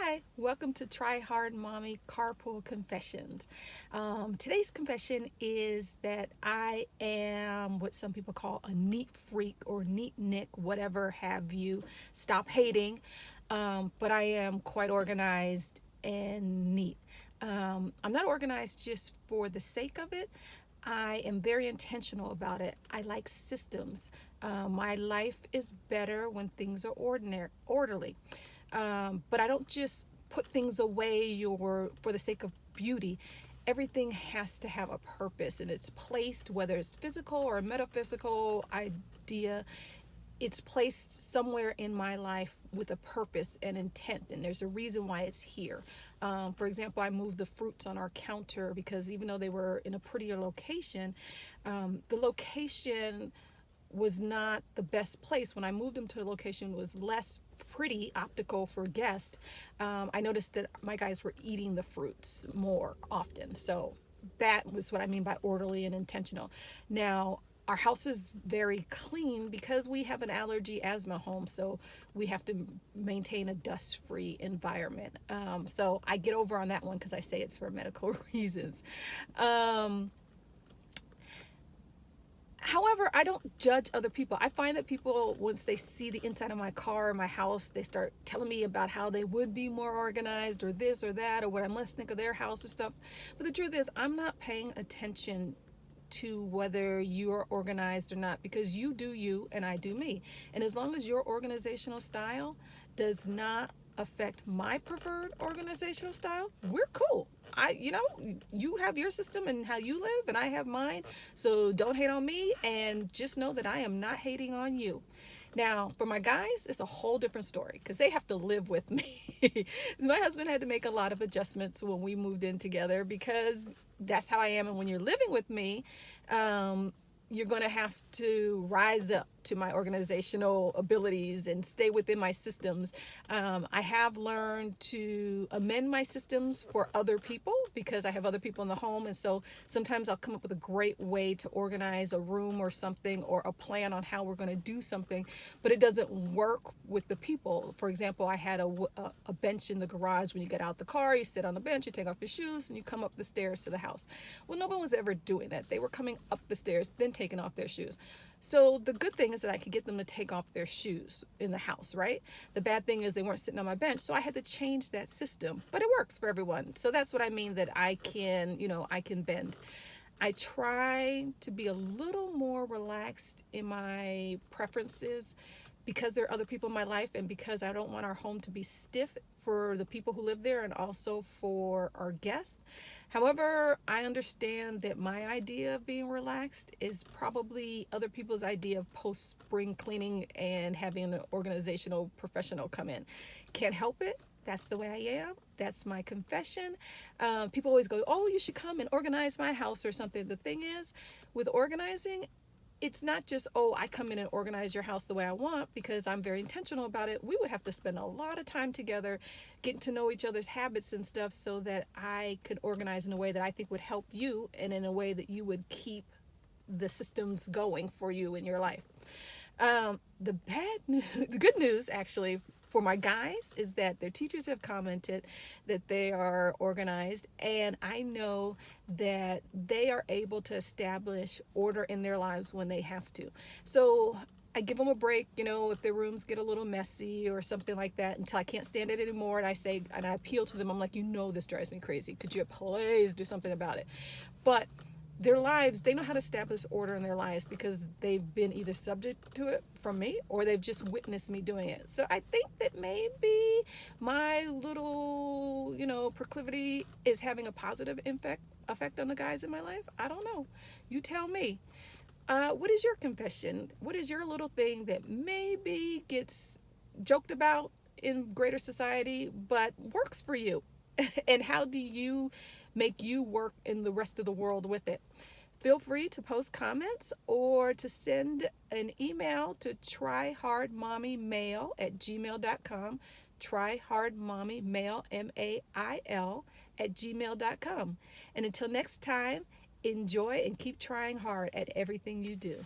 Hi, welcome to Try Hard Mommy Carpool Confessions. Today's confession is that I am what some people call a neat freak or neat nick, whatever have you. Stop hating. But I am quite organized and neat. I'm not organized just for the sake of it. I am very intentional about it. I like systems. My life is better when things are orderly. But I don't just put things away or for the sake of beauty. Everything has to have a purpose and it's placed, whether it's physical or a metaphysical idea, it's placed somewhere in my life with a purpose and intent, and there's a reason why it's here. For example, I moved the fruits on our counter because even though they were in a prettier location, the location was not the best place. When I moved them to a location was less pretty optical for guests, I noticed that my guys were eating the fruits more often. So that was what I mean by orderly and intentional. Now, our house is very clean because we have an allergy asthma home, so we have to maintain a dust-free environment. So I get over on that one because I say it's for medical reasons. However, I don't judge other people. I find that people, once they see the inside of my car or my house, they start telling me about how they would be more organized or this or that or what I must think of their house or stuff. But the truth is, I'm not paying attention to whether you are organized or not, because you do you and I do me. And as long as your organizational style does not affect my preferred organizational style, we're cool. You have your system and how you live, and I have mine. So don't hate on me, and just know that I am not hating on you. Now, for my guys, it's a whole different story because they have to live with me. My husband had to make a lot of adjustments when we moved in together because that's how I am. And when you're living with me, you're going to have to rise up to my organizational abilities and stay within my systems. I have learned to amend my systems for other people because I have other people in the home. And so sometimes I'll come up with a great way to organize a room or something, or a plan on how we're going to do something, but it doesn't work with the people. For example, I had a bench in the garage. When you get out the car, you sit on the bench, you take off your shoes, and you come up the stairs to the house. Well, no one was ever doing that. They were coming up the stairs, then taking off their shoes. So the good thing is that I could get them to take off their shoes in the house, right? The bad thing is they weren't sitting on my bench, so I had to change that system. But it works for everyone. So that's what I mean, that I can bend. I try to be a little more relaxed in my preferences because there are other people in my life, and because I don't want our home to be stiff for the people who live there and also for our guests. However, I understand that my idea of being relaxed is probably other people's idea of post-spring cleaning and having an organizational professional come in. Can't help it. That's the way I am. That's my confession. People always go, oh, you should come and organize my house or something. The thing is, with organizing, it's not just, oh, I come in and organize your house the way I want, because I'm very intentional about it. We would have to spend a lot of time together getting to know each other's habits and stuff so that I could organize in a way that I think would help you and in a way that you would keep the systems going for you in your life. The good news, actually, for my guys is that their teachers have commented that they are organized, and I know that they are able to establish order in their lives when they have to. So I give them a break, if their rooms get a little messy or something like that, until I can't stand it anymore. And I appeal to them. I'm like, this drives me crazy. Could you please do something about it? But their lives, they know how to establish order in their lives because they've been either subject to it from me or they've just witnessed me doing it. So I think that maybe my little, proclivity is having a positive effect on the guys in my life. I don't know. You tell me. What is your confession? What is your little thing that maybe gets joked about in greater society but works for you? And how do you make you work in the rest of the world with it? Feel free to post comments or to send an email to tryhardmommymail@gmail.com. Tryhardmommymail, MAIL, @gmail.com. And until next time, enjoy and keep trying hard at everything you do.